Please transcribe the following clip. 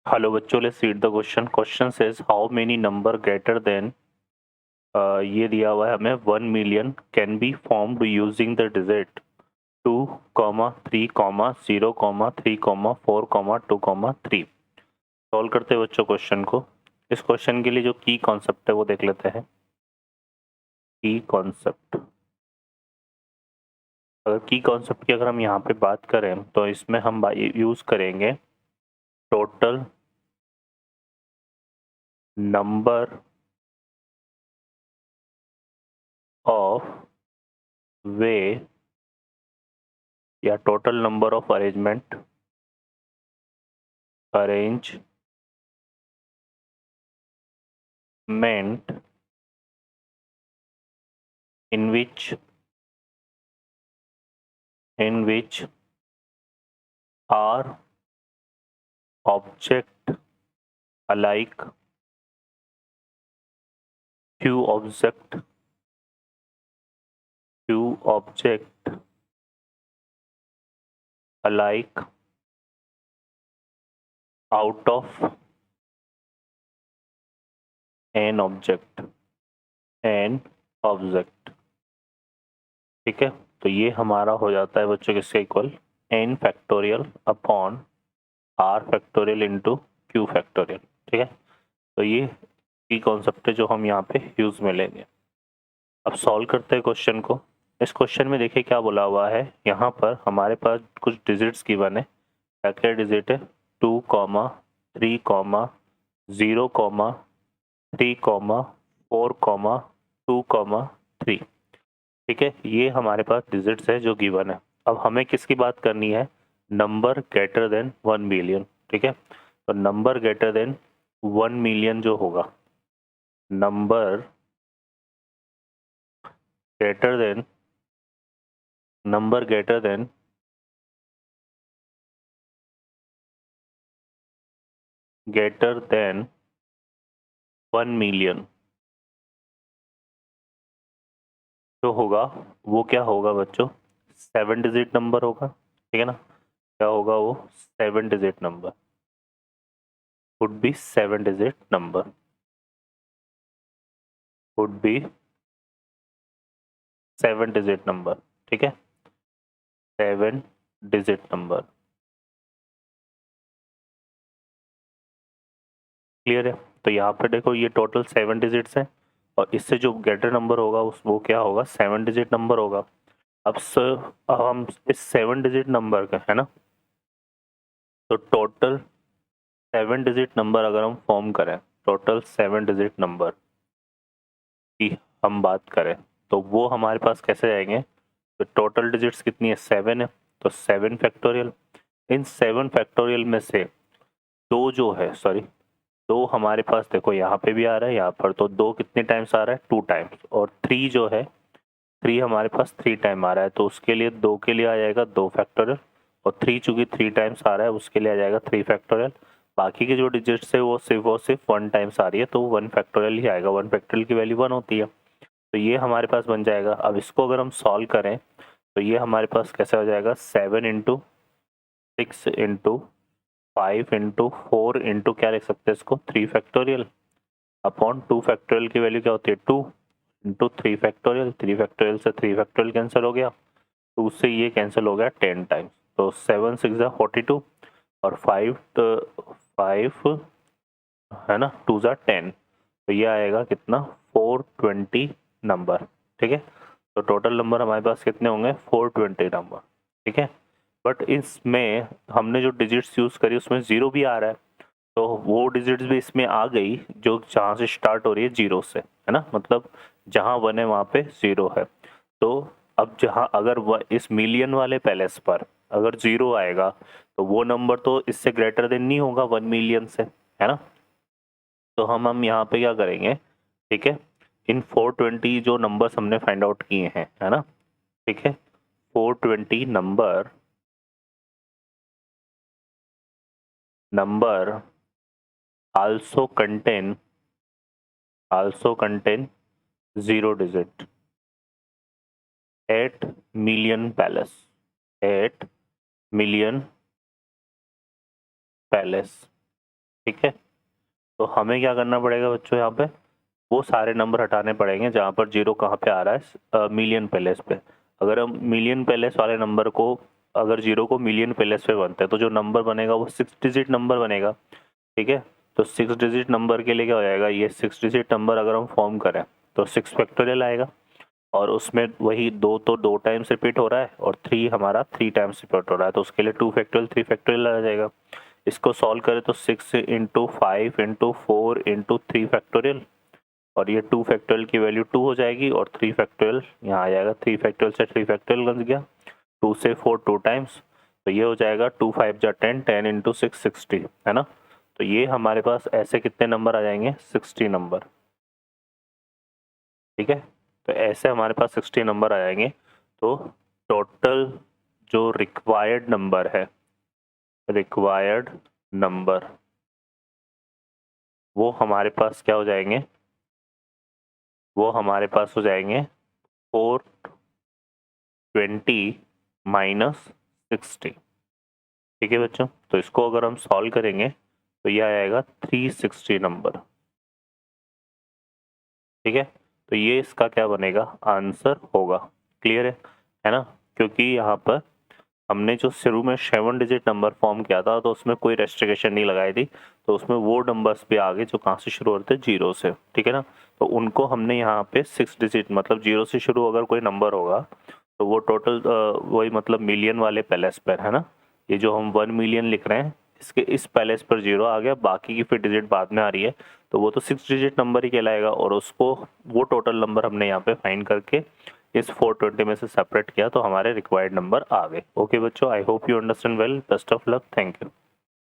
Hello बच्चों, let's read the question. Question says how many number greater than, ये दिया हुआ है हमें 1 million can be formed using the digit 2,3,0,3,4,2,3. Solve करते हैं बच्चों क्वेश्चन को. इस क्वेश्चन के लिए जो की कॉन्सेप्ट है वो देख लेते हैं. की कॉन्सेप्ट, अगर की कॉन्सेप्ट की अगर हम यहाँ पे बात करें तो इसमें हम यूज करेंगे टोटल नंबर ऑफ वे या total number of arrangement meant in which are object alike, few object alike out of an object. ठीक है, तो ये हमारा हो जाता है बच्चों किसके equal, n factorial upon r factorial into q factorial. ठीक है, तो ये की कॉन्सेप्ट है जो हम यहाँ पे यूज में लेंगे. अब सॉल्व करते हैं क्वेश्चन को. इस क्वेश्चन में देखिए क्या बोला हुआ है. यहाँ पर हमारे पास कुछ डिजिट्स गिवन है. क्या क्या डिजिट है, 2, 3, 0, 3, 4, 2, 3. ठीक है, ये हमारे पास डिजिट्स है जो गिवन है. अब हमें किसकी बात करनी है, नंबर ग्रेटर देन 1 मिलियन. ठीक है, तो नंबर ग्रेटर देन 1 मिलियन जो होगा, नंबर ग्रेटर देन 1 मिलियन जो होगा वो क्या होगा बच्चों, 7 डिजिट नंबर होगा. ठीक है ना, क्या होगा वो, 7 digit number, would be 7 digit number, would be 7 digit number. ठीक है, 7 डिजिट नंबर. क्लियर है, तो यहाँ पे देखो ये टोटल 7 डिजिट्स है और इससे जो ग्रेटर नंबर होगा उस वो क्या होगा, 7 डिजिट नंबर होगा. अब हम इस 7 डिजिट नंबर का है ना, तो टोटल 7 डिजिट नंबर अगर हम फॉर्म करें, टोटल 7 डिजिट नंबर की हम बात करें तो वो हमारे पास कैसे आएंगे. तो टोटल डिजिट्स कितनी है, 7 है, तो 7 फैक्टोरियल. इन 7 फैक्टोरियल में से दो जो है, सॉरी, दो हमारे पास देखो यहाँ पे भी आ रहा है, यहाँ पर तो दो कितने टाइम्स आ रहा है, 2 टाइम्स. और 3 जो है, 3 हमारे पास 3 टाइम आ रहा है, तो उसके लिए 2 के लिए आ जाएगा 2 फैक्टोरियल. और 3 चूंकि 3 टाइम्स आ रहा है उसके लिए आ जाएगा 3 फैक्टोरियल. बाकी के जो डिजिट्स है वो सिर्फ 1 टाइम्स आ रही है, तो 1 फैक्टोरियल ही आएगा. 1 फैक्टोरियल की वैल्यू 1 होती है, तो ये हमारे पास बन जाएगा. अब इसको अगर हम सॉल्व करें तो ये हमारे पास कैसे हो जाएगा, 7 इंटू 6 इंटू 5 इंटू 4 इंटू क्या लिख सकते हैं इसको, 3 फैक्टोरियल अपॉन 2 फैक्टोरियल की वैल्यू क्या होती है, 2 इंटू 3 फैक्टोरियल. 3 फैक्टोरियल से 3 फैक्टोरियल कैंसिल हो गया, 2 से ये कैंसिल हो गया 10 टाइम्स, तो 7 6 42 और 5 है ना, 2 10, तो ये आएगा कितना, 420 नंबर. ठीक है, तो टोटल नंबर हमारे पास कितने होंगे, 420 नंबर. ठीक है, बट इसमें हमने जो डिजिट्स यूज करी उसमें जीरो भी आ रहा है, तो वो डिजिट्स भी इसमें आ गई जो जहाँ से स्टार्ट हो रही है जीरो से, है ना, मतलब जहाँ 1 है वहाँ पे 0 है. तो अब जहाँ अगर इस मिलियन वाले पैलेस पर अगर 0 आएगा तो वो नंबर तो इससे ग्रेटर देन नहीं होगा 1 मिलियन से, है ना. तो हम यहाँ पे क्या करेंगे, ठीक है, इन 420 जो नंबर्स हमने फाइंड आउट किए हैं, है ना, ठीक है, 420 number also contain 0 digit at million palace, at million palace. ठीक है, तो हमें क्या करना पड़ेगा बच्चों, यहाँ पे वो सारे नंबर हटाने पड़ेंगे जहाँ पर जीरो कहाँ पे आ रहा है, मिलियन पैलेस पे। अगर हम मिलियन पैलेस वाले नंबर को, अगर जीरो को मिलियन पैलेस पे बनते हैं तो जो नंबर बनेगा वो 6 डिजिट नंबर बनेगा। ठीक है, तो 6 डिजिट नंबर के लिए क्या हो जाएगा, ये 6 डिजिट नंबर अगर हम फॉर्म करें तो 6 फैक्टोरियल आएगा, और उसमें वही दो तो 2 टाइम्स रिपीट हो रहा है और 3 हमारा 3 टाइम्स रिपीट हो रहा है, तो उसके लिए 2 फैक्टोरियल 3 फैक्टोरियल आ जाएगा। इसको सॉल्व करें तो 6 इंटू 5 इंटू 4 इंटू 3 फैक्टोरियल, और ये 2 फैक्टोरियल की वैल्यू 2 हो जाएगी, और 3 फैक्टोरियल यहाँ आ जाएगा, 3 फैक्टोरियल से 3 फैक्टोरियल बन गया, 2 से 4 2 टाइम्स, तो ये हो जाएगा 2 5 जा 10, 10 इंटू 6 60, है ना। तो ये हमारे पास ऐसे कितने नंबर आ जाएंगे, 60 नंबर। ठीक है, तो ऐसे हमारे पास 60 नंबर आ जाएंगे। तो टोटल जो रिक्वायर्ड नंबर है, रिक्वायर्ड नंबर, वो हमारे पास क्या हो जाएंगे, वो हमारे पास हो जाएंगे 420 माइनस 60। ठीक है बच्चों, तो इसको अगर हम सॉल्व करेंगे तो यह आएगा 360 नंबर। ठीक है, तो ये इसका क्या बनेगा, आंसर होगा। क्लियर है ना, क्योंकि यहाँ पर हमने जो शुरू में 7 डिजिट नंबर फॉर्म किया था तो उसमें कोई रेस्ट्रिक्शन नहीं लगाई थी, तो उसमें वो नंबर्स भी आगे जो कहाँ से शुरू होते थे, जीरो से। ठीक है ना, तो उनको हमने यहाँ पे 6 डिजिट मतलब जीरो से शुरू अगर कोई नंबर होगा तो वो टोटल वही मतलब मिलियन वाले पैलेस पर, है ना। ये जो हम 1 मिलियन लिख रहे हैं, इसके इस पैलेस पर जीरो आ गया, बाकी की फिर डिजिट बाद में आ रही है, तो वो तो 6 डिजिट नंबर ही कहलाएगा, और उसको वो टोटल नंबर हमने यहाँ पे फाइंड करके इस 420 में से सेपरेट किया, तो हमारे रिक्वायर्ड नंबर आ गए। ओके बच्चों, I hope you understand well, best of luck, thank you.